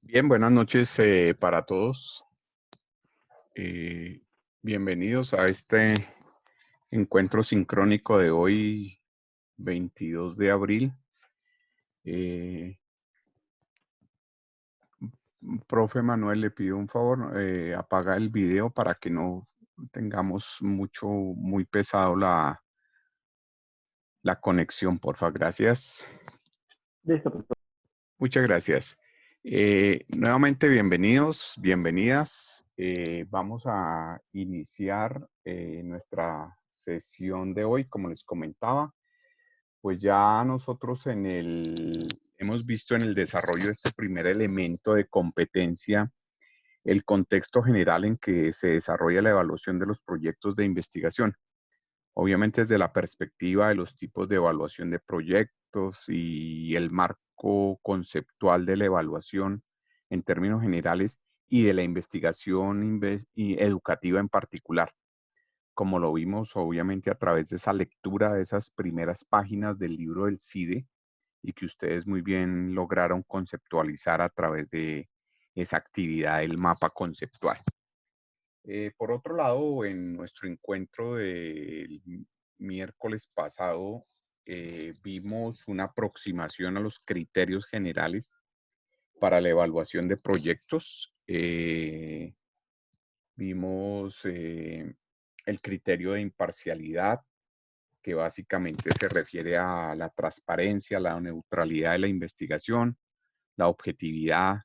Bien, buenas noches para todos. Eh, Bienvenidos a este encuentro sincrónico de hoy, 22 de abril. Eh, Profe Manuel, le pido un favor, apaga el video para que no tengamos muy pesado la conexión, porfa. Gracias. Listo, profesor. Muchas gracias. Nuevamente, bienvenidos, bienvenidas. Vamos a iniciar nuestra sesión de hoy, como les comentaba. Pues ya nosotros hemos visto en el desarrollo de este primer elemento de competencia el contexto general en que se desarrolla la evaluación de los proyectos de investigación. Obviamente desde la perspectiva de los tipos de evaluación de proyectos y el marco conceptual de la evaluación en términos generales y de la investigación y educativa en particular, como lo vimos obviamente a través de esa lectura de esas primeras páginas del libro del CIDE y que ustedes muy bien lograron conceptualizar a través de esa actividad del mapa conceptual. Por otro lado, en nuestro encuentro del miércoles pasado, vimos una aproximación a los criterios generales para la evaluación de proyectos. Vimos el criterio de imparcialidad, que básicamente se refiere a la transparencia, la neutralidad de la investigación, la objetividad,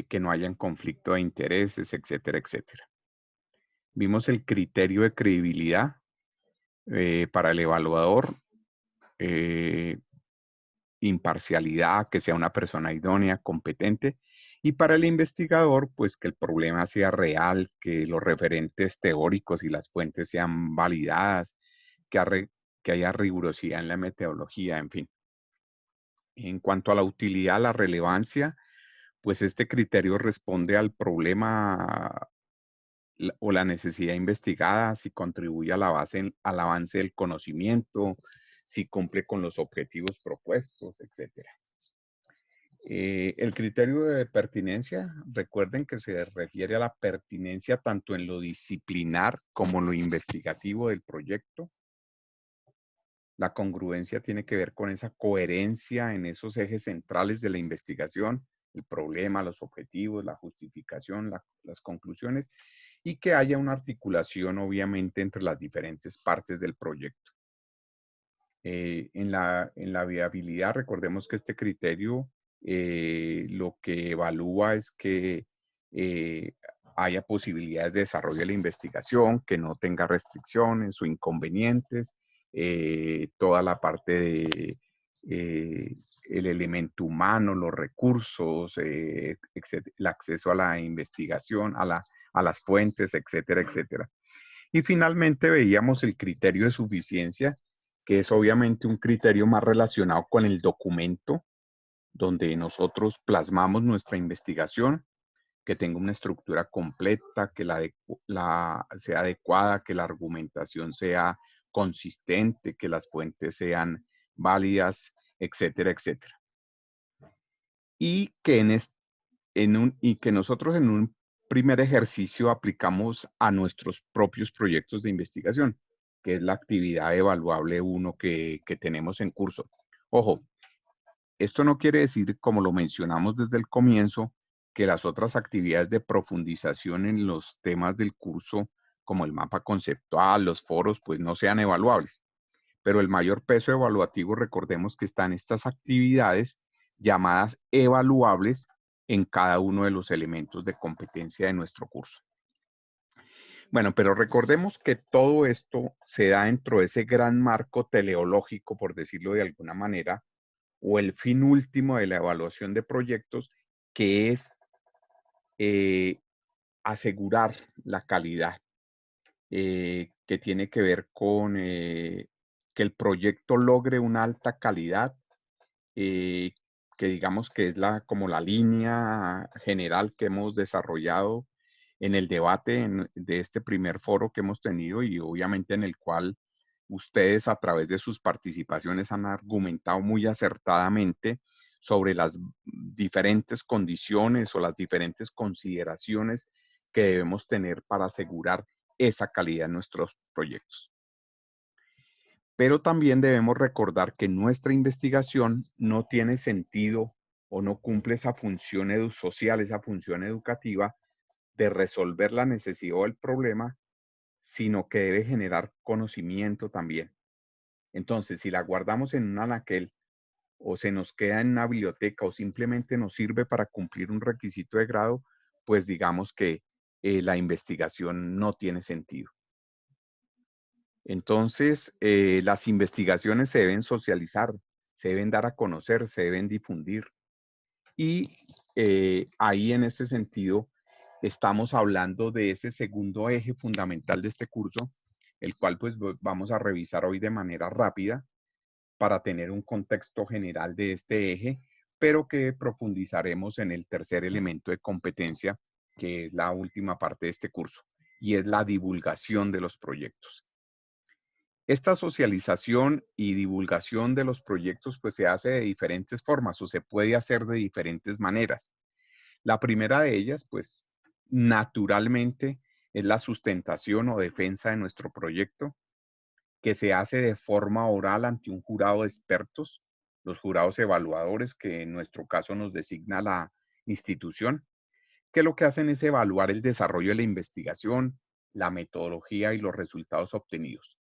que no haya conflicto de intereses, etcétera, etcétera. Vimos el criterio de credibilidad para el evaluador, eh, imparcialidad, que sea una persona idónea, competente, y para el investigador, pues que el problema sea real, que los referentes teóricos y las fuentes sean validadas, que haya rigurosidad en la metodología, en fin. En cuanto a la utilidad, la relevancia, pues este criterio responde al problema o la necesidad investigada, si contribuye a al avance del conocimiento, si cumple con los objetivos propuestos, etcétera. El criterio de pertinencia, recuerden que se refiere a la pertinencia tanto en lo disciplinar como en lo investigativo del proyecto. La congruencia tiene que ver con esa coherencia en esos ejes centrales de la investigación, el problema, los objetivos, la justificación, las conclusiones, y que haya una articulación, obviamente, entre las diferentes partes del proyecto. En la viabilidad, recordemos que este criterio lo que evalúa es que eh, haya posibilidades de desarrollo de la investigación, que no tenga restricciones o inconvenientes, toda la parte de el elemento humano, los recursos, el acceso a la investigación, a las fuentes, etcétera, etcétera. Y finalmente veíamos el criterio de suficiencia, que es obviamente un criterio más relacionado con el documento, donde nosotros plasmamos nuestra investigación, que tenga una estructura completa, que sea adecuada, que la argumentación sea consistente, que las fuentes sean válidas, etcétera, etcétera. Y que, y que nosotros en un primer ejercicio aplicamos a nuestros propios proyectos de investigación, que es la actividad evaluable 1 que tenemos en curso. Ojo, esto no quiere decir, como lo mencionamos desde el comienzo, que las otras actividades de profundización en los temas del curso, como el mapa conceptual, los foros, pues no sean evaluables. Pero el mayor peso evaluativo, recordemos que están estas actividades llamadas evaluables en cada uno de los elementos de competencia de nuestro curso. Bueno, pero recordemos que todo esto se da dentro de ese gran marco teleológico, por decirlo de alguna manera, o el fin último de la evaluación de proyectos, que es asegurar la calidad, que tiene que ver con que el proyecto logre una alta calidad, eh, que digamos que es como la línea general que hemos desarrollado en el debate de este primer foro que hemos tenido y obviamente en el cual ustedes a través de sus participaciones han argumentado muy acertadamente sobre las diferentes condiciones o las diferentes consideraciones que debemos tener para asegurar esa calidad en nuestros proyectos. Pero también debemos recordar que nuestra investigación no tiene sentido o no cumple esa función social, esa función educativa de resolver la necesidad o el problema, sino que debe generar conocimiento también. Entonces, si la guardamos en un anaquel o se nos queda en una biblioteca o simplemente nos sirve para cumplir un requisito de grado, pues digamos que la investigación no tiene sentido. Entonces, las investigaciones se deben socializar, se deben dar a conocer, se deben difundir. Y ahí en ese sentido estamos hablando de ese segundo eje fundamental de este curso, el cual pues vamos a revisar hoy de manera rápida para tener un contexto general de este eje, pero que profundizaremos en el tercer elemento de competencia, que es la última parte de este curso, y es la divulgación de los proyectos. Esta socialización y divulgación de los proyectos pues se hace de diferentes formas o se puede hacer de diferentes maneras. La primera de ellas pues naturalmente es la sustentación o defensa de nuestro proyecto, que se hace de forma oral ante un jurado de expertos, los jurados evaluadores que en nuestro caso nos designa la institución, que lo que hacen es evaluar el desarrollo de la investigación, la metodología y los resultados obtenidos.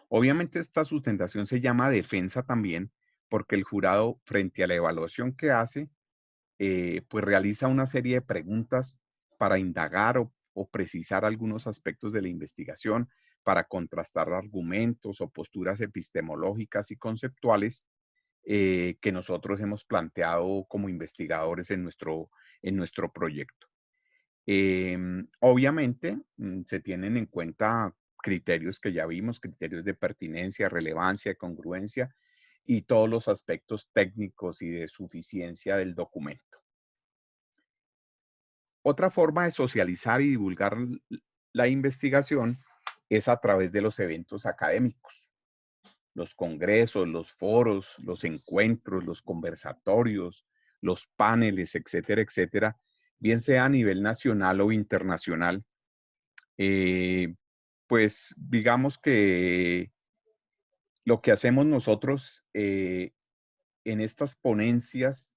Obviamente esta sustentación se llama defensa también porque el jurado, frente a la evaluación que hace, pues realiza una serie de preguntas para indagar o precisar algunos aspectos de la investigación, para contrastar argumentos o posturas epistemológicas y conceptuales que nosotros hemos planteado como investigadores en nuestro proyecto. Obviamente, se tienen en cuenta criterios que ya vimos, criterios de pertinencia, relevancia, congruencia y todos los aspectos técnicos y de suficiencia del documento. Otra forma de socializar y divulgar la investigación es a través de los eventos académicos, los congresos, los foros, los encuentros, los conversatorios, los paneles, etcétera, etcétera, bien sea a nivel nacional o internacional. Pues digamos que lo que hacemos nosotros en estas ponencias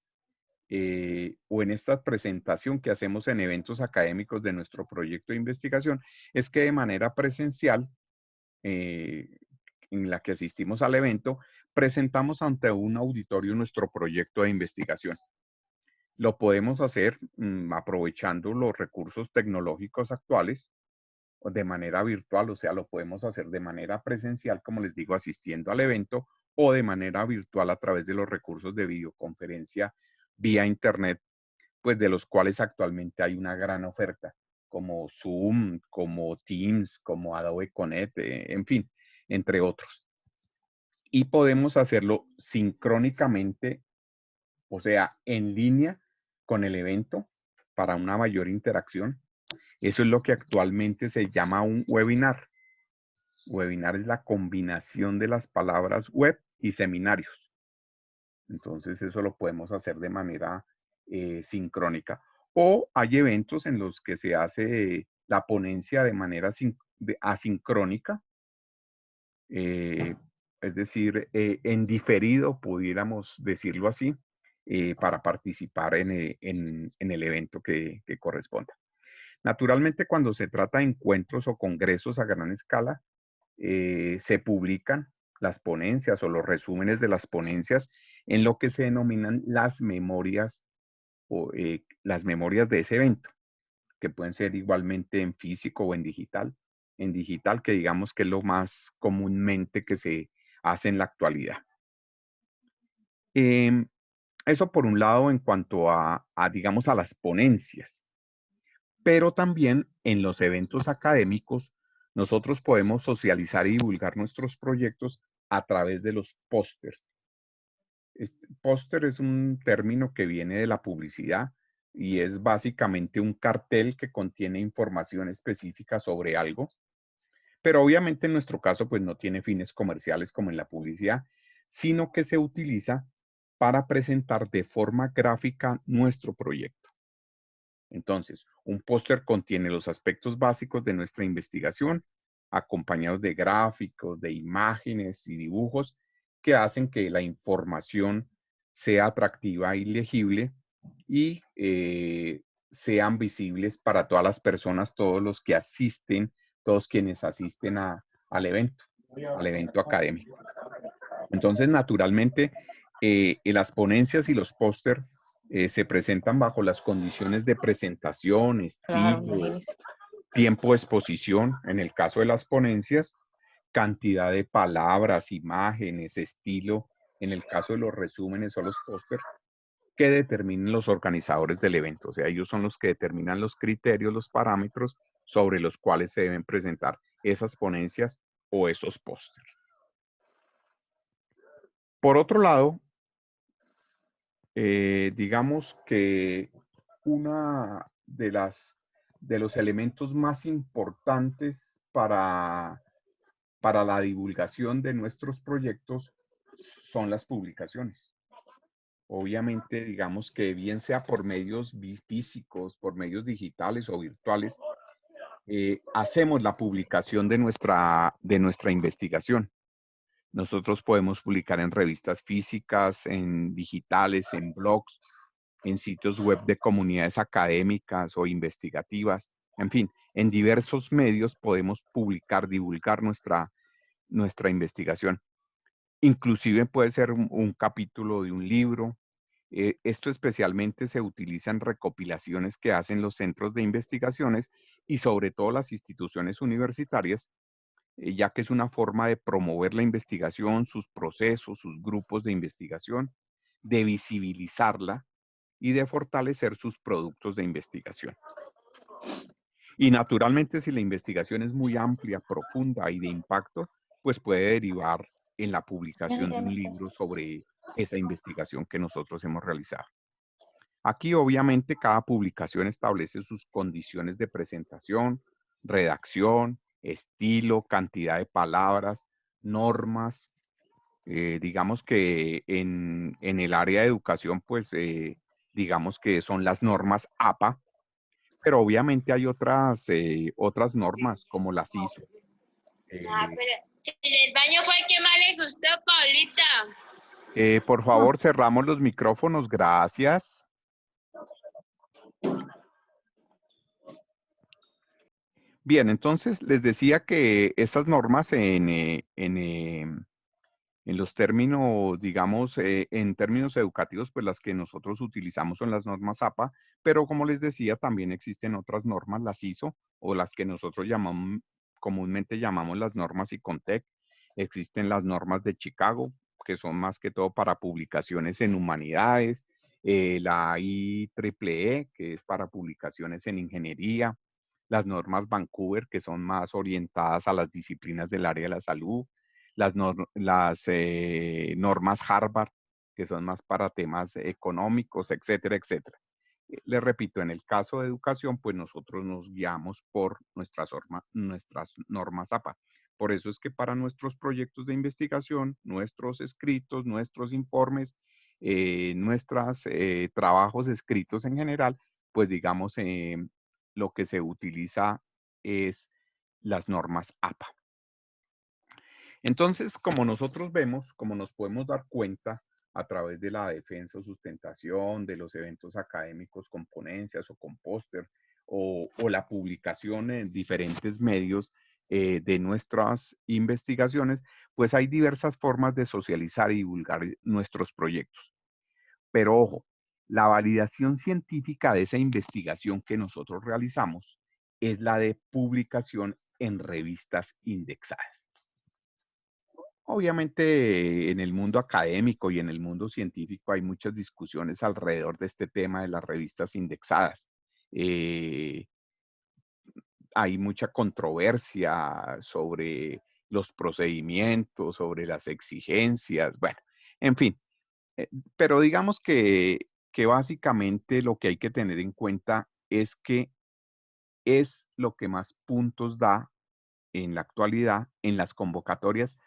o en esta presentación que hacemos en eventos académicos de nuestro proyecto de investigación es que de manera presencial, en la que asistimos al evento, presentamos ante un auditorio nuestro proyecto de investigación. Lo podemos hacer aprovechando los recursos tecnológicos actuales o de manera virtual, o sea, lo podemos hacer de manera presencial, como les digo, asistiendo al evento, o de manera virtual a través de los recursos de videoconferencia vía Internet, pues de los cuales actualmente hay una gran oferta, como Zoom, como Teams, como Adobe Connect, en fin, entre otros. Y podemos hacerlo sincrónicamente, o sea, en línea con el evento para una mayor interacción. Eso es lo que actualmente se llama un webinar. Webinar es la combinación de las palabras web y seminarios. Entonces eso lo podemos hacer de manera sincrónica. O hay eventos en los que se hace la ponencia de manera asincrónica, eh, es decir, en diferido, pudiéramos decirlo así, para participar en el evento que corresponda. Naturalmente, cuando se trata de encuentros o congresos a gran escala, se publican las ponencias o los resúmenes de las ponencias en lo que se denominan las memorias o las memorias de ese evento, que pueden ser igualmente en físico o en digital. En digital, que digamos que es lo más comúnmente que se hace en la actualidad. Em, Eso por un lado en cuanto digamos, a las ponencias. Pero también en los eventos académicos, nosotros podemos socializar y divulgar nuestros proyectos a través de los pósters. Póster es un término que viene de la publicidad y es básicamente un cartel que contiene información específica sobre algo, pero obviamente en nuestro caso pues no tiene fines comerciales como en la publicidad, sino que se utiliza para presentar de forma gráfica nuestro proyecto. Entonces, un póster contiene los aspectos básicos de nuestra investigación, acompañados de gráficos, de imágenes y dibujos que hacen que la información sea atractiva y legible y sean visibles para todas las personas, todos los que asisten, todos quienes asisten al evento académico. Entonces, naturalmente, las ponencias y los póster se presentan bajo las condiciones de presentación, Claro, estilo, imagínese. tiempo de exposición, en el caso de las ponencias, cantidad de palabras, imágenes, estilo, en el caso de los resúmenes o los póster, que determinen los organizadores del evento. O sea, ellos son los que determinan los criterios, los parámetros sobre los cuales se deben presentar esas ponencias o esos póster. Por otro lado, digamos que una de los elementos más importantes para la divulgación de nuestros proyectos son las publicaciones. Obviamente, digamos que bien sea por medios físicos, por medios digitales o virtuales, hacemos la publicación de nuestra investigación. Nosotros podemos publicar en revistas físicas, en digitales, en blogs, en sitios web de comunidades académicas o investigativas. En fin, en diversos medios podemos publicar, divulgar nuestra investigación. Inclusive puede ser un capítulo de un libro. Esto especialmente se utiliza en recopilaciones que hacen los centros de investigaciones y sobre todo las instituciones universitarias, ya que es una forma de promover la investigación, sus procesos, sus grupos de investigación, de visibilizarla y de fortalecer sus productos de investigación. Y naturalmente, si la investigación es muy amplia, profunda y de impacto, pues puede derivar en la publicación de un libro sobre esa investigación que nosotros hemos realizado. Aquí, obviamente, cada publicación establece sus condiciones de presentación, redacción, estilo, cantidad de palabras, normas. Digamos que en el área de educación, pues, digamos que son las normas APA, pero obviamente hay otras normas como las ISO. Pero en el baño fue el que más le gustó, Paulita. Por favor, cerramos los micrófonos, gracias. Bien, entonces les decía que esas normas en los términos, digamos, en términos educativos, pues las que nosotros utilizamos son las normas APA, pero como les decía, también existen otras normas, las ISO, o las que nosotros comúnmente llamamos las normas ICONTEC. Existen las normas de Chicago, que son más que todo para publicaciones en humanidades, la IEEE, que es para publicaciones en ingeniería, las normas Vancouver, que son más orientadas a las disciplinas del área de la salud, las normas Harvard, que son más para temas económicos, etcétera, etcétera. Les repito, en el caso de educación, pues nosotros nos guiamos por nuestras normas APA. Por eso es que para nuestros proyectos de investigación, nuestros escritos, nuestros informes, nuestros trabajos escritos en general, pues digamos, lo que se utiliza es las normas APA. Entonces, como nosotros vemos, como nos podemos dar cuenta a través de la defensa o sustentación de los eventos académicos con ponencias o con póster o la publicación en diferentes medios de nuestras investigaciones, pues hay diversas formas de socializar y divulgar nuestros proyectos. Pero ojo, la validación científica de esa investigación que nosotros realizamos es la de publicación en revistas indexadas. Obviamente en el mundo académico y en el mundo científico hay muchas discusiones alrededor de este tema de las revistas indexadas. Eh, Hay mucha controversia sobre los procedimientos, sobre las exigencias, bueno, en fin. Pero digamos que básicamente lo que hay que tener en cuenta es que es lo que más puntos da en la actualidad en las convocatorias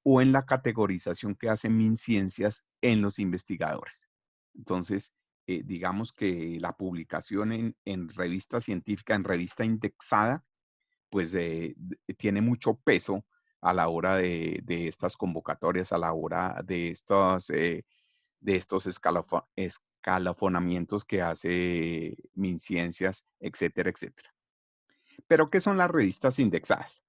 o en la categorización que hace MinCiencias en los investigadores. Entonces, digamos que la publicación en revista científica, en revista indexada, pues tiene mucho peso a la hora de estas convocatorias, a la hora de estos escalafonamientos que hace MinCiencias, etcétera, etcétera. ¿Pero qué son las revistas indexadas?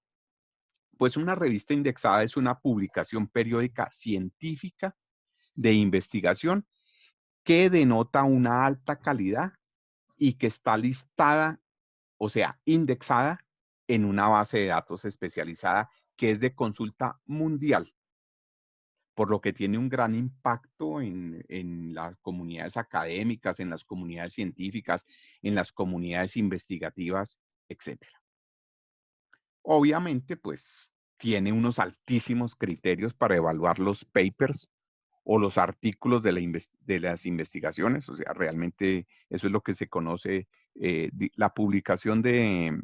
Pues una revista indexada es una publicación periódica científica de investigación que denota una alta calidad y que está listada, o sea, indexada en una base de datos especializada que es de consulta mundial, por lo que tiene un gran impacto en las comunidades académicas, en las comunidades científicas, en las comunidades investigativas, etcétera. Obviamente, pues tiene unos altísimos criterios para evaluar los papers o los artículos de las investigaciones. O sea, realmente eso es lo que se conoce, la publicación de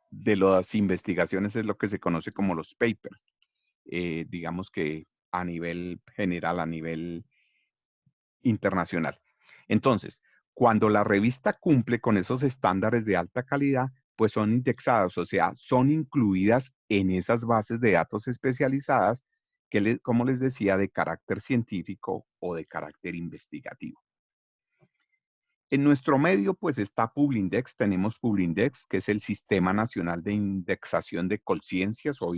las investigaciones es lo que se conoce como los papers. Digamos que a nivel general, a nivel internacional. Entonces, cuando la revista cumple con esos estándares de alta calidad, pues son indexadas, o sea, son incluidas en esas bases de datos especializadas que, como les decía, de carácter científico o de carácter investigativo. En nuestro medio, pues está Publindex. Tenemos Publindex, que es el Sistema Nacional de Indexación de Colciencias o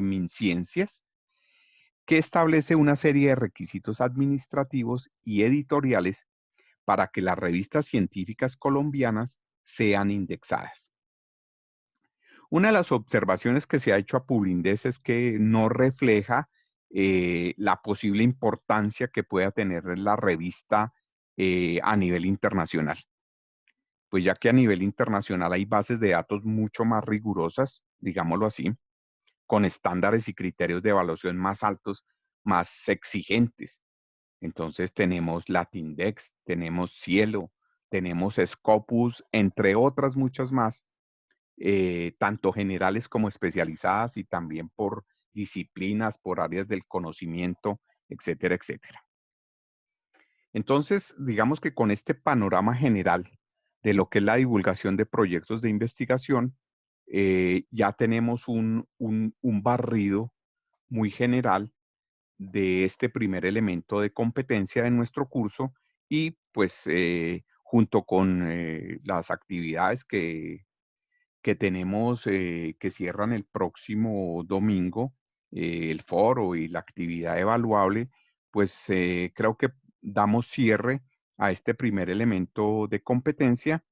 MinCiencias, que establece una serie de requisitos administrativos y editoriales para que las revistas científicas colombianas sean indexadas. Una de las observaciones que se ha hecho a Publindex es que no refleja la posible importancia que pueda tener la revista a nivel internacional. Pues ya que a nivel internacional hay bases de datos mucho más rigurosas, digámoslo así, con estándares y criterios de evaluación más altos, más exigentes. Entonces tenemos Latindex, tenemos Cielo, tenemos Scopus, entre otras muchas más, tanto generales como especializadas y también por disciplinas, por áreas del conocimiento, etcétera, etcétera. Entonces, digamos que con este panorama general de lo que es la divulgación de proyectos de investigación, ya tenemos un barrido muy general de este primer elemento de competencia de nuestro curso y pues junto con las actividades que tenemos que cierran el próximo domingo, el foro y la actividad evaluable, pues creo que damos cierre a este primer elemento de competencia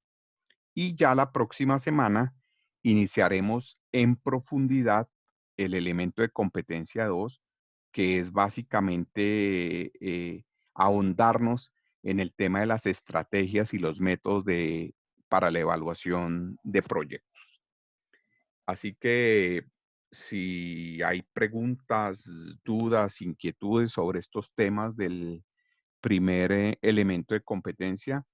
y ya la próxima semana iniciaremos en profundidad el elemento de competencia 2, que es básicamente ahondarnos en el tema de las estrategias y los métodos para la evaluación de proyectos. Así que si hay preguntas, dudas, inquietudes sobre estos temas del primer elemento de competencia,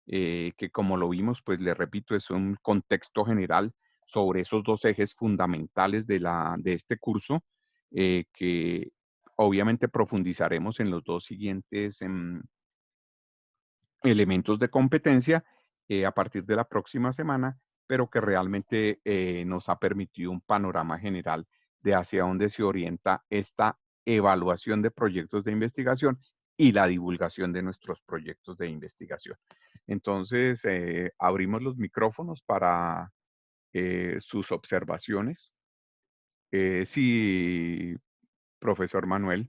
que como lo vimos, pues le repito, es un contexto general sobre esos dos ejes fundamentales de este curso, que obviamente profundizaremos en los dos siguientes elementos de competencia a partir de la próxima semana, pero que realmente nos ha permitido un panorama general de hacia dónde se orienta esta evaluación de proyectos de investigación y la divulgación de nuestros proyectos de investigación. Entonces, abrimos los micrófonos para sus observaciones. Sí, profesor Manuel.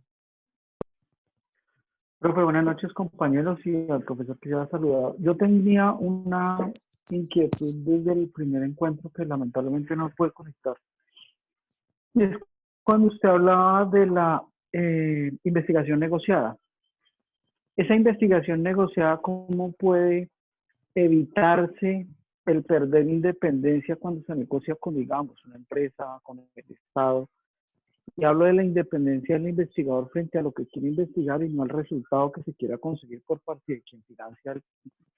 Profe, buenas noches, compañeros, y al profesor que ya ha saludado. Yo tenía una inquietud desde el primer encuentro que lamentablemente no pude conectar. Y es cuando usted hablaba de la investigación negociada. Esa investigación negociada, ¿cómo puede evitarse el perder independencia cuando se negocia con, digamos, una empresa, con el Estado? Y hablo de la independencia del investigador frente a lo que quiere investigar y no al resultado que se quiera conseguir por parte de quien financia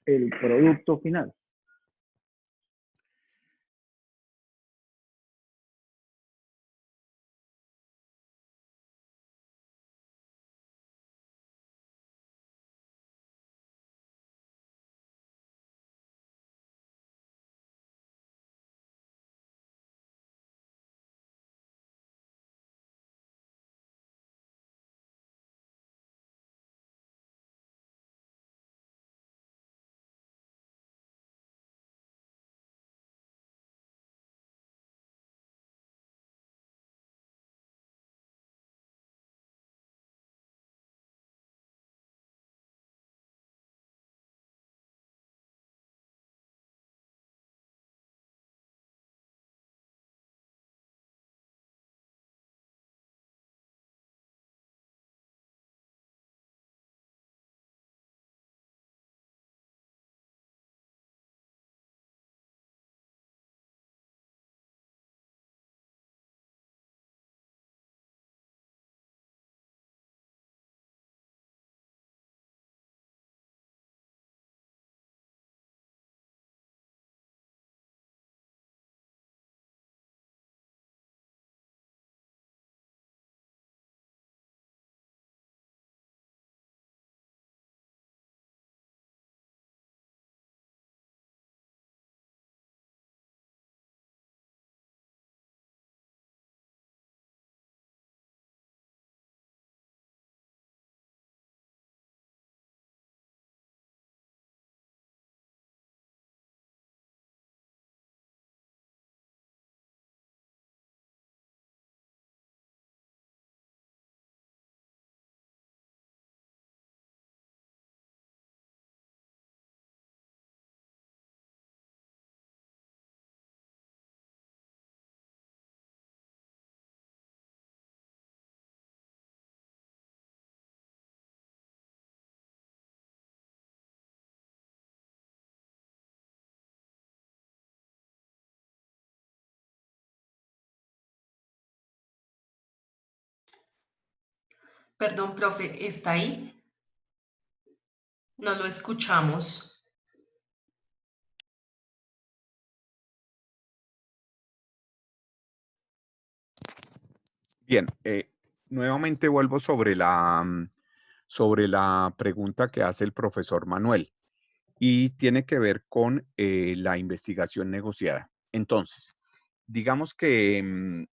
el producto final. Perdón, profe, ¿está ahí? No lo escuchamos. Bien, nuevamente vuelvo sobre la pregunta que hace el profesor Manuel y tiene que ver con la investigación negociada. Entonces, digamos que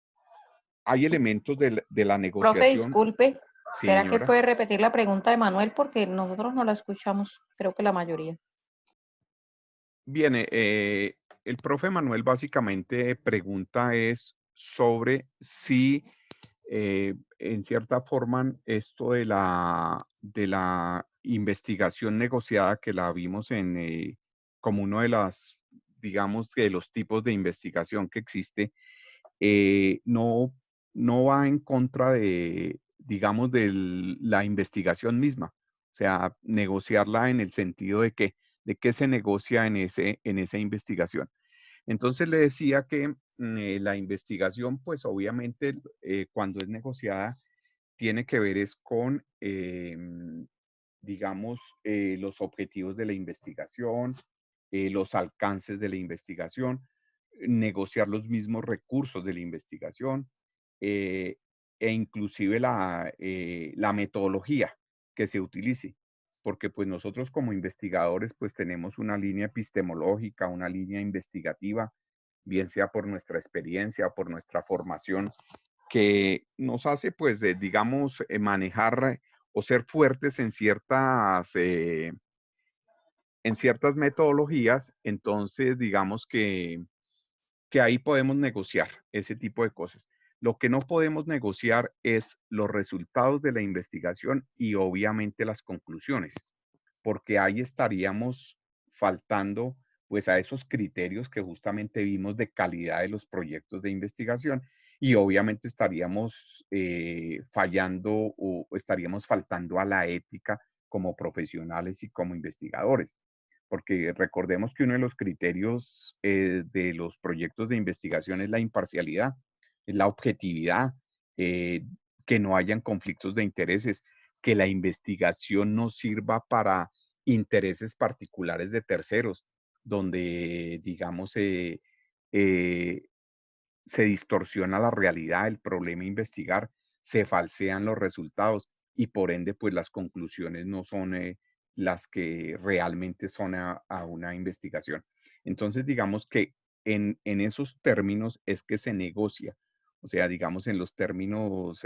hay elementos de la Profe, negociación, disculpe, ¿será que señora. puede repetir la pregunta de Manuel? Porque nosotros no la escuchamos, creo que la mayoría. Bien, el profe Manuel básicamente pregunta es sobre si en cierta forma esto de la investigación negociada que la vimos como uno de las, digamos, de los tipos de investigación que existe, no, no va en contra de, digamos, de la investigación misma. O sea, negociarla en el sentido de qué se negocia en esa investigación. Entonces le decía que la investigación, pues obviamente cuando es negociada, tiene que ver es con, digamos, los objetivos de la investigación, los alcances de la investigación, negociar los mismos recursos de la investigación eh, e inclusive la metodología que se utilice. Porque pues nosotros como investigadores pues tenemos una línea epistemológica, una línea investigativa, bien sea por nuestra experiencia, por nuestra formación, que nos hace pues digamos manejar o ser fuertes en ciertas metodologías. Entonces digamos que ahí podemos negociar ese tipo de cosas. Lo que no podemos negociar es los resultados de la investigación y obviamente las conclusiones, porque ahí estaríamos faltando pues a esos criterios que justamente vimos de calidad de los proyectos de investigación y obviamente estaríamos fallando o estaríamos faltando a la ética como profesionales y como investigadores porque recordemos que uno de los criterios de los proyectos de investigación es la imparcialidad, es la objetividad, eh, que no hayan conflictos de intereses, que la investigación no sirva para intereses particulares de terceros, donde, digamos, eh, se distorsiona la realidad, el problema a investigar, se falsean los resultados y por ende, pues las conclusiones no son las que realmente son a una investigación. Entonces, digamos que en esos términos es que se negocia, o sea, digamos en los términos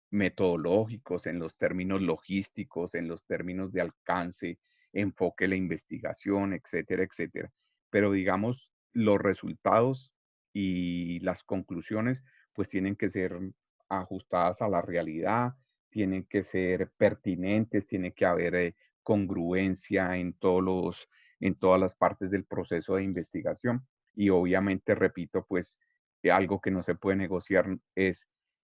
metodológicos, en los términos logísticos, en los términos de alcance, enfoque de la investigación, etcétera, etcétera. Pero digamos, los resultados y las conclusiones pues tienen que ser ajustadas a la realidad, tienen que ser pertinentes, tiene que haber congruencia en todas las partes del proceso de investigación y obviamente, repito, pues algo que no se puede negociar es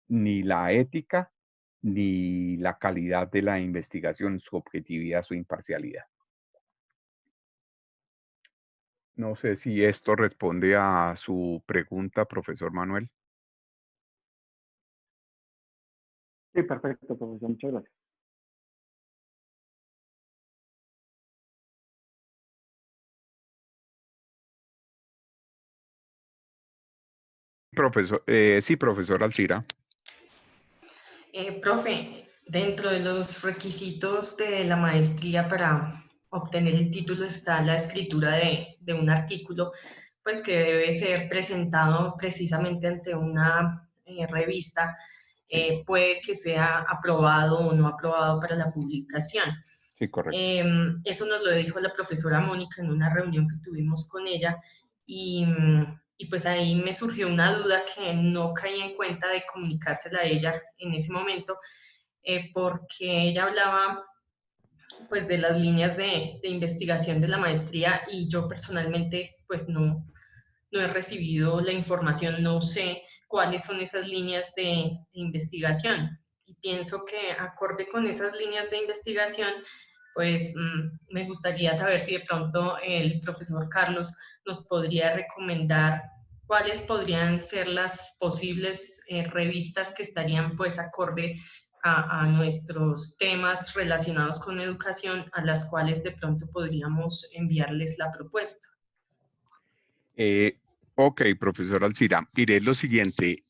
ni la ética ni la calidad de la investigación, su objetividad, su imparcialidad. No sé si esto responde a su pregunta, profesor Manuel. Sí, perfecto, profesor, muchas gracias. Profesor, sí, profesor Alcira. Profe, dentro de los requisitos de la maestría para obtener el título está la escritura de un artículo, pues que debe ser presentado precisamente ante una revista. Puede que sea aprobado o no aprobado para la publicación. Sí, correcto. Eso nos lo dijo la profesora Mónica en una reunión que tuvimos con ella y pues ahí me surgió una duda que no caí en cuenta de comunicársela a ella en ese momento, porque ella hablaba pues de las líneas de investigación de la maestría y yo personalmente pues no he recibido la información, no sé cuáles son esas líneas de investigación. Y pienso que acorde con esas líneas de investigación, pues me gustaría saber si de pronto el profesor Carlos nos podría recomendar cuáles podrían ser las posibles revistas que estarían pues acorde a nuestros temas relacionados con educación, a las cuales de pronto podríamos enviarles la propuesta. Ok, profesor Alcira, diré lo siguiente.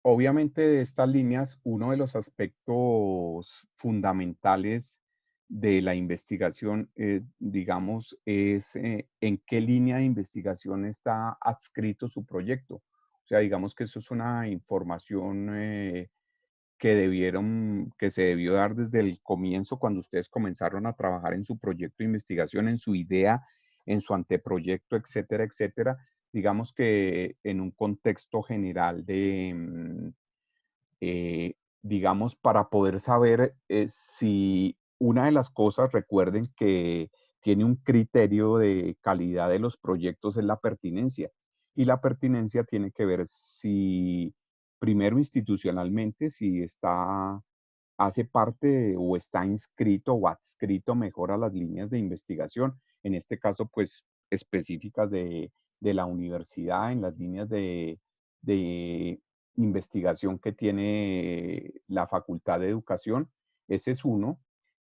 Obviamente de estas líneas, uno de los aspectos fundamentales de la investigación, digamos, es en qué línea de investigación está adscrito su proyecto. O sea, digamos que eso es una información que se debió dar desde el comienzo cuando ustedes comenzaron a trabajar en su proyecto de investigación, en su idea, en su anteproyecto, etcétera, etcétera. Digamos que en un contexto general digamos, para poder saber si una de las cosas, recuerden que tiene un criterio de calidad de los proyectos es la pertinencia. Y la pertinencia tiene que ver si, primero institucionalmente, si está, hace parte o está inscrito o adscrito mejor a las líneas de investigación, en este caso, pues, específicas de la universidad, en las líneas de investigación que tiene la Facultad de Educación. Ese es uno,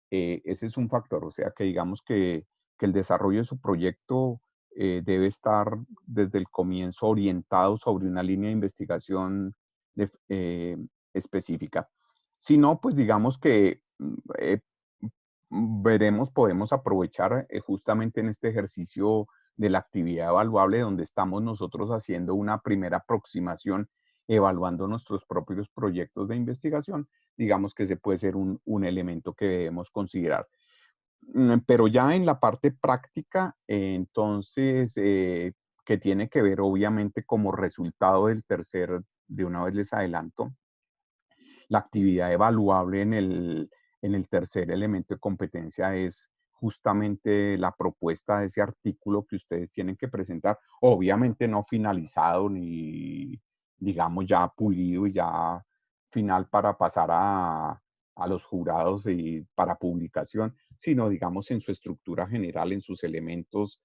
ese es un factor, o sea que digamos que el desarrollo de su proyecto debe estar desde el comienzo orientado sobre una línea de investigación específica. Si no, pues digamos que veremos, podemos aprovechar justamente en este ejercicio de la actividad evaluable donde estamos nosotros haciendo una primera aproximación evaluando nuestros propios proyectos de investigación, digamos que ese puede ser un elemento que debemos considerar. Pero ya en la parte práctica, entonces, que tiene que ver obviamente como resultado del tercer, de una vez les adelanto, la actividad evaluable en el tercer elemento de competencia es justamente la propuesta de ese artículo que ustedes tienen que presentar, obviamente no finalizado ni, digamos, ya pulido y ya final para pasar a los jurados y para publicación, sino, digamos, en su estructura general, en sus elementos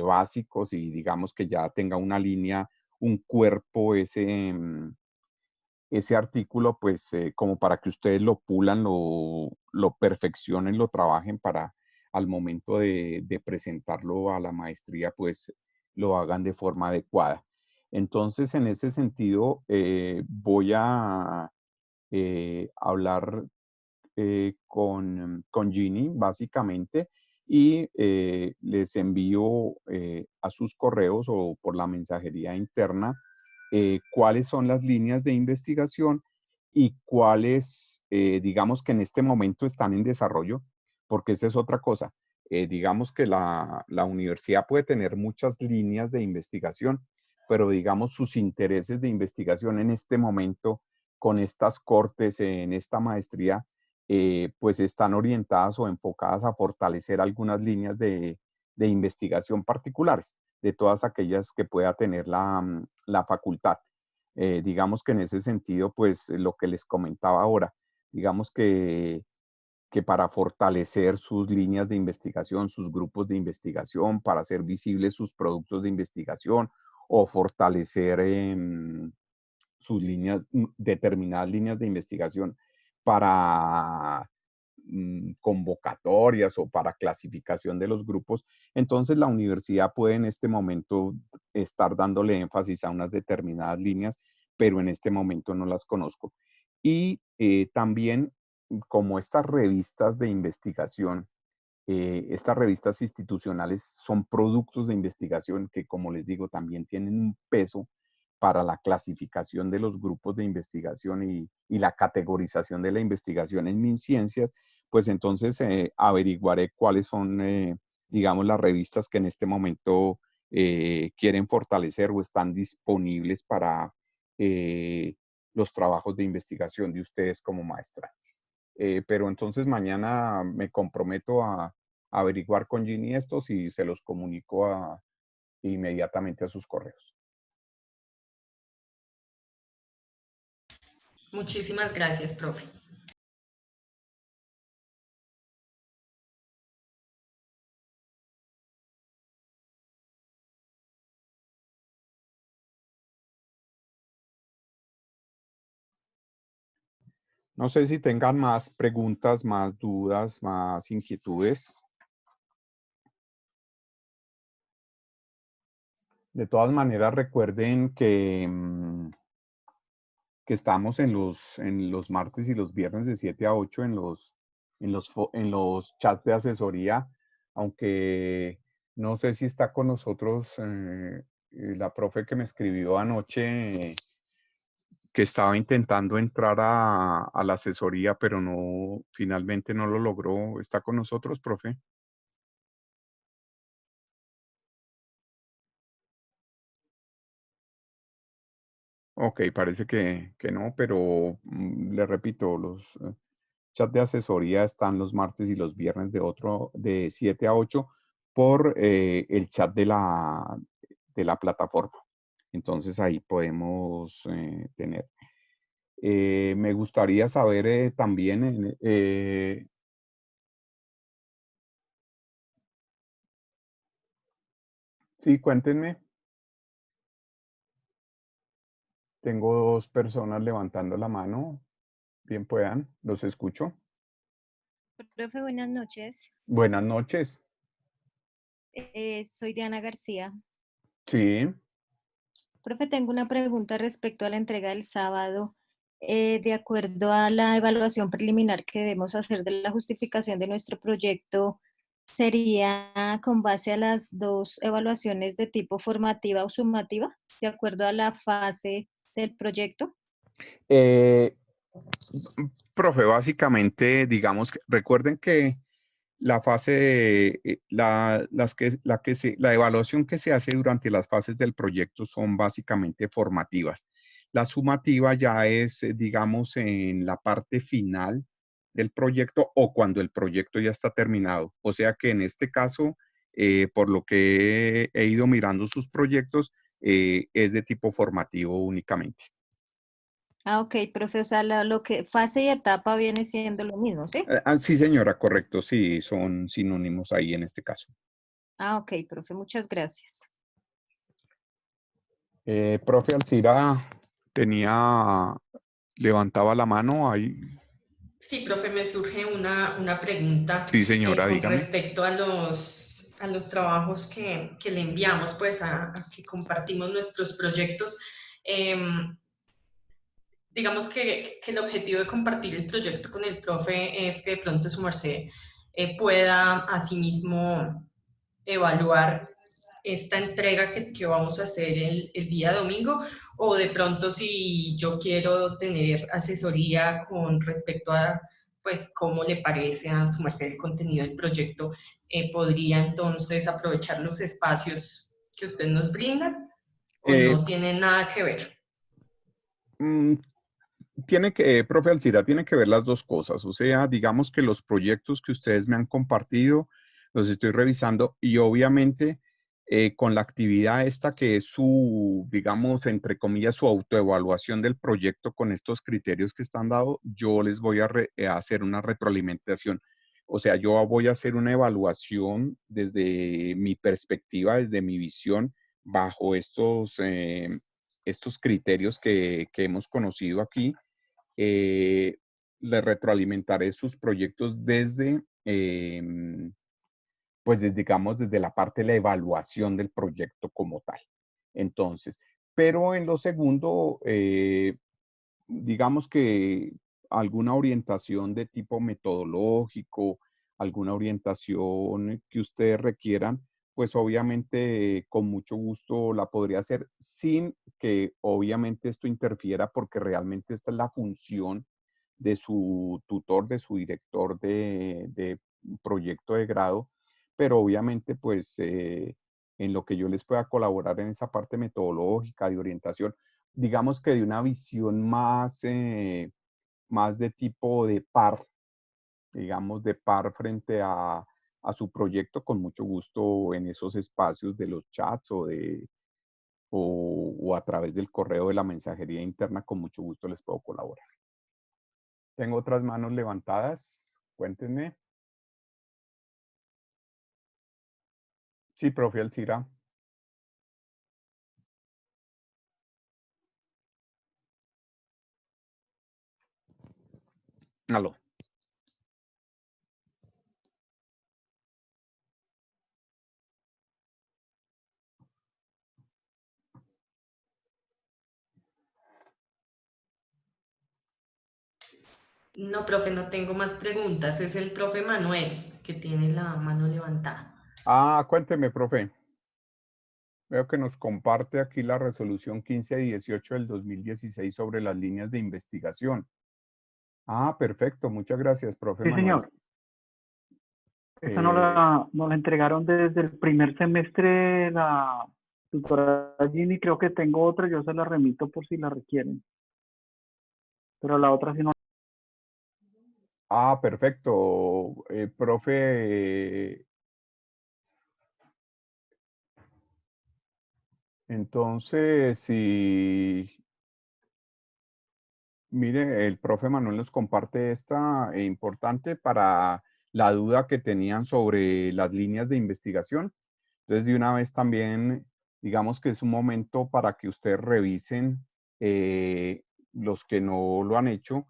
básicos y digamos que ya tenga una línea, un cuerpo, ese artículo, pues como para que ustedes lo pulan, lo perfeccionen, lo trabajen para al momento de presentarlo a la maestría, pues lo hagan de forma adecuada. Entonces, en ese sentido, voy a hablar con Ginny, básicamente, y les envío a sus correos o por la mensajería interna cuáles son las líneas de investigación y cuáles, digamos que en este momento están en desarrollo, porque esa es otra cosa. Digamos que la universidad puede tener muchas líneas de investigación, pero digamos sus intereses de investigación en este momento con estas cortes en esta maestría pues están orientadas o enfocadas a fortalecer algunas líneas de investigación particulares de todas aquellas que pueda tener la facultad. Digamos que en ese sentido, pues lo que les comentaba ahora, digamos que para fortalecer sus líneas de investigación, sus grupos de investigación, para hacer visibles sus productos de investigación o fortalecer sus líneas, determinadas líneas de investigación para convocatorias o para clasificación de los grupos, entonces la universidad puede en este momento estar dándole énfasis a unas determinadas líneas, pero en este momento no las conozco. Y también como estas revistas de investigación, estas revistas institucionales son productos de investigación que, como les digo, también tienen un peso para la clasificación de los grupos de investigación y la categorización de la investigación en MinCiencias, pues entonces averiguaré cuáles son, digamos, las revistas que en este momento quieren fortalecer o están disponibles para los trabajos de investigación de ustedes como maestrantes. Pero entonces mañana me comprometo a averiguar con Ginny estos y se los comunico inmediatamente a sus correos. Muchísimas gracias, profe. No sé si tengan más preguntas, más dudas, más inquietudes. De todas maneras, recuerden que estamos en los martes y los viernes de 7 a 8 en los chats de asesoría, aunque no sé si está con nosotros la profe que me escribió anoche, que estaba intentando entrar a la asesoría, pero no, finalmente no lo logró. ¿Está con nosotros, profe? Ok, parece que no, pero le repito, los chats de asesoría están los martes y los viernes de 7 a 8 por el chat de la plataforma. Entonces ahí podemos tener. Me gustaría saber también, sí, cuéntenme. Tengo dos personas levantando la mano. Bien puedan, los escucho. Profe, buenas noches. Buenas noches. Soy Diana García. Sí. Profe, tengo una pregunta respecto a la entrega del sábado. De acuerdo a la evaluación preliminar que debemos hacer de la justificación de nuestro proyecto, ¿sería con base a las dos evaluaciones de tipo formativa o sumativa, de acuerdo a la fase del proyecto? Eh, Profe, básicamente, digamos, recuerden que la fase la evaluación que se hace durante las fases del proyecto son básicamente formativas. La sumativa ya es, digamos, en la parte final del proyecto o cuando el proyecto ya está terminado. O sea que en este caso, por lo que he ido mirando sus proyectos, es de tipo formativo únicamente. Ah, ok, profe, o sea, lo que fase y etapa viene siendo lo mismo, ¿sí? Sí, señora, correcto, sí, son sinónimos ahí en este caso. Ah, ok, profe, muchas gracias. Profe Alcira levantaba la mano ahí. Sí, profe, me surge una pregunta Sí, señora, con dígame. respecto a los trabajos que le enviamos, pues a que compartimos nuestros proyectos. Digamos que el objetivo de compartir el proyecto con el profe es que de pronto su merced pueda asimismo evaluar esta entrega que vamos a hacer el día domingo, o de pronto si yo quiero tener asesoría con respecto a pues cómo le parece a su merced el contenido del proyecto, podría entonces aprovechar los espacios que usted nos brinda, o Eh, no tiene nada que ver. mm, Profe Alcira, tiene que ver las dos cosas. O sea, digamos que los proyectos que ustedes me han compartido, los estoy revisando y obviamente con la actividad esta que es su, digamos, entre comillas, su autoevaluación del proyecto con estos criterios que están dados, yo les voy a hacer una retroalimentación. O sea, yo voy a hacer una evaluación desde mi perspectiva, desde mi visión, bajo estos criterios que hemos conocido aquí. Le retroalimentaré sus proyectos digamos, desde la parte de la evaluación del proyecto como tal. Entonces, pero en lo segundo, digamos que alguna orientación de tipo metodológico, alguna orientación que ustedes requieran, pues obviamente con mucho gusto la podría hacer sin que obviamente esto interfiera, porque realmente esta es la función de su tutor, de su director de proyecto de grado, pero obviamente pues en lo que yo les pueda colaborar en esa parte metodológica de orientación, digamos que de una visión más de tipo de par, digamos de par frente a su proyecto, con mucho gusto en esos espacios de los chats o a través del correo de la mensajería interna, con mucho gusto les puedo colaborar. Tengo otras manos levantadas, cuéntenme. Sí, profe Alcira. Aló. No, profe, no tengo más preguntas. Es el profe Manuel que tiene la mano levantada. Ah, cuénteme, profe. Veo que nos comparte aquí la resolución 1518 del 2016 sobre las líneas de investigación. Ah, perfecto. Muchas gracias, profe Sí, Manuel. señor. Esa nos la entregaron desde el primer semestre de la tutora Gini. Creo que tengo otra, yo se la remito por si la requieren. Pero la otra sí no. Ah, perfecto. Profe, entonces, si, mire, el profe Manuel nos comparte esta importante para la duda que tenían sobre las líneas de investigación. Entonces, de una vez también, digamos que es un momento para que ustedes revisen, los que no lo han hecho,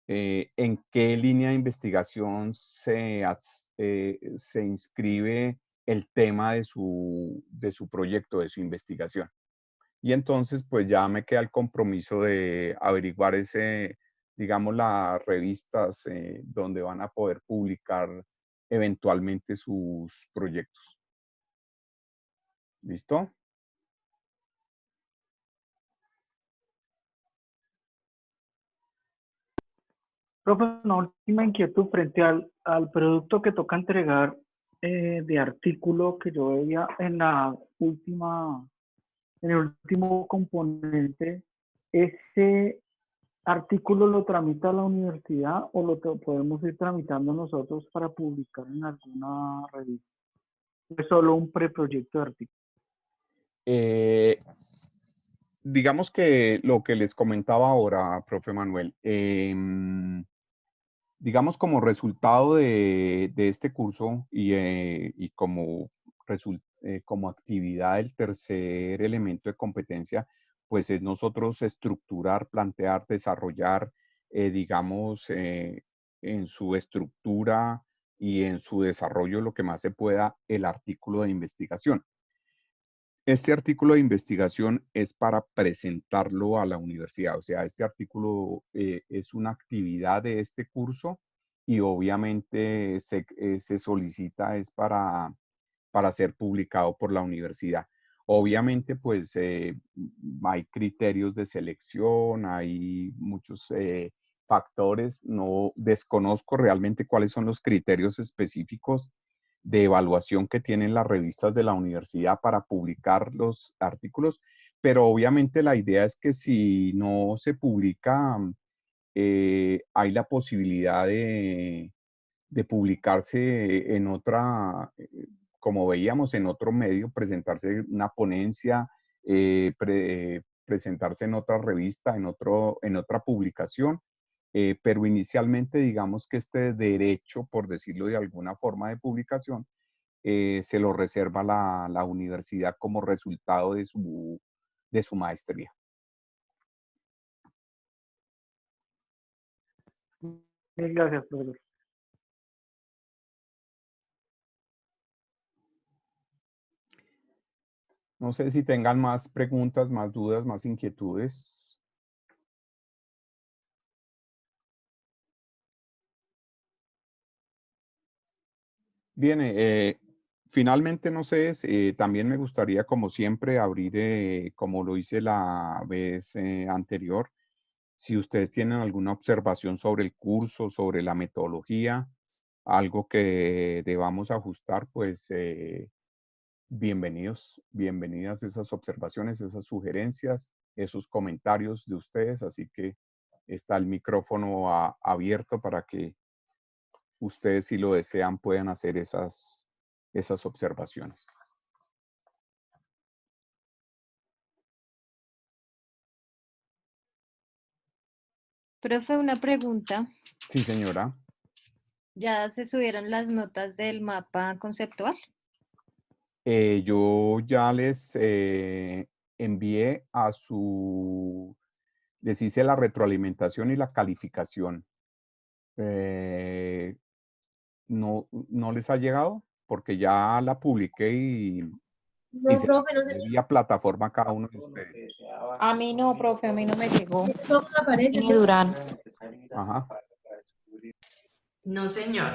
en qué línea de investigación se inscribe el tema de su proyecto, de su investigación. Y entonces, pues ya me queda el compromiso de averiguar digamos, las revistas donde van a poder publicar eventualmente sus proyectos. ¿Listo? Profe, una última inquietud frente al producto que toca entregar de artículo que yo veía en en el último componente. ¿Ese artículo lo tramita la universidad o podemos ir tramitando nosotros para publicar en alguna revista? ¿Es solo un preproyecto de artículo? Eh, digamos que lo que les comentaba ahora, profe Manuel, digamos como resultado de este curso y como actividad del tercer elemento de competencia, pues es nosotros estructurar, plantear, desarrollar, digamos, en su estructura y en su desarrollo lo que más se pueda el artículo de investigación. Este artículo de investigación es para presentarlo a la universidad, o sea, este artículo es una actividad de este curso y obviamente se solicita es para ser publicado por la universidad. Obviamente, pues hay criterios de selección, hay muchos factores, no desconozco realmente cuáles son los criterios específicos de evaluación que tienen las revistas de la universidad para publicar los artículos, pero obviamente la idea es que si no se publica, hay la posibilidad de publicarse en otra, como veíamos, en otro medio, presentarse en una ponencia, presentarse en otra revista, en otra publicación, pero inicialmente digamos que este derecho, por decirlo de alguna forma, de publicación, se lo reserva la universidad como resultado de su maestría. Mil gracias, profesor. No sé si tengan más preguntas, más dudas, más inquietudes. Bien, finalmente, no sé, también me gustaría, como siempre, abrir, como lo hice la vez anterior, si ustedes tienen alguna observación sobre el curso, sobre la metodología, algo que debamos ajustar, pues bienvenidos, bienvenidas esas observaciones, esas sugerencias, esos comentarios de ustedes. Así que está el micrófono abierto para que ustedes, si lo desean, puedan hacer esas observaciones. Profe, una pregunta. Sí, señora. ¿Ya se subieron las notas del mapa conceptual? Yo ya les envié les hice la retroalimentación y la calificación. No les ha llegado porque ya la publiqué y No, se profe, no las se envié vía plataforma a cada uno de ustedes. A mí no, profe, a mí no me llegó. no me aparece. Ni Durán. Ajá. No, señor.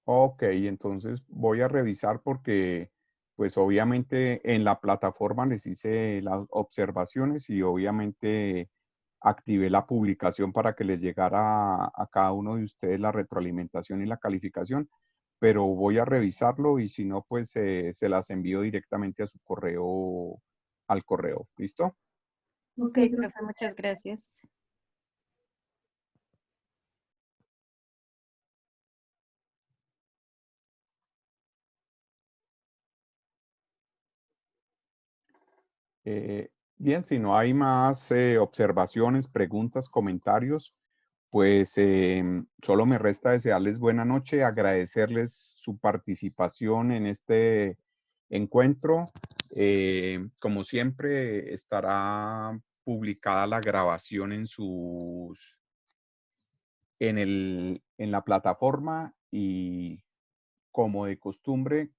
Ok, entonces voy a revisar porque, pues obviamente en la plataforma les hice las observaciones y obviamente activé la publicación para que les llegara a cada uno de ustedes la retroalimentación y la calificación, pero voy a revisarlo y si no, pues se las envío directamente a su correo, al correo. ¿Listo? Ok, profe, muchas gracias. Bien, si no hay más observaciones, preguntas, comentarios, pues solo me resta desearles buena noche, agradecerles su participación en este encuentro. Como siempre, estará publicada la grabación en la plataforma y como de costumbre,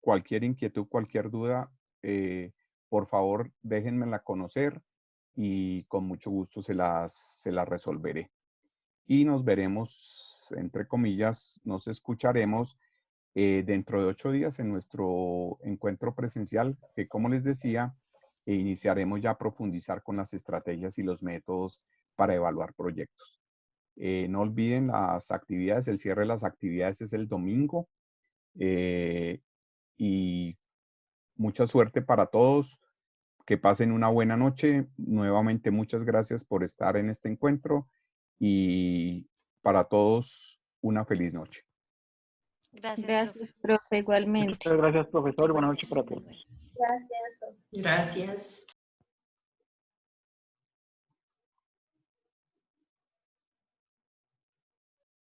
cualquier inquietud, cualquier duda, por favor, déjenmela conocer y con mucho gusto se las resolveré. Y nos veremos, entre comillas, nos escucharemos dentro de 8 días en nuestro encuentro presencial, que como les decía, iniciaremos ya a profundizar con las estrategias y los métodos para evaluar proyectos. No olviden las actividades, el cierre de las actividades es el domingo y mucha suerte para todos. Que pasen una buena noche. Nuevamente, muchas gracias por estar en este encuentro y para todos una feliz noche. Gracias, Gracias, profe. profe, igualmente. Muchas gracias, profesor. Buenas noches para todos. Gracias. Gracias.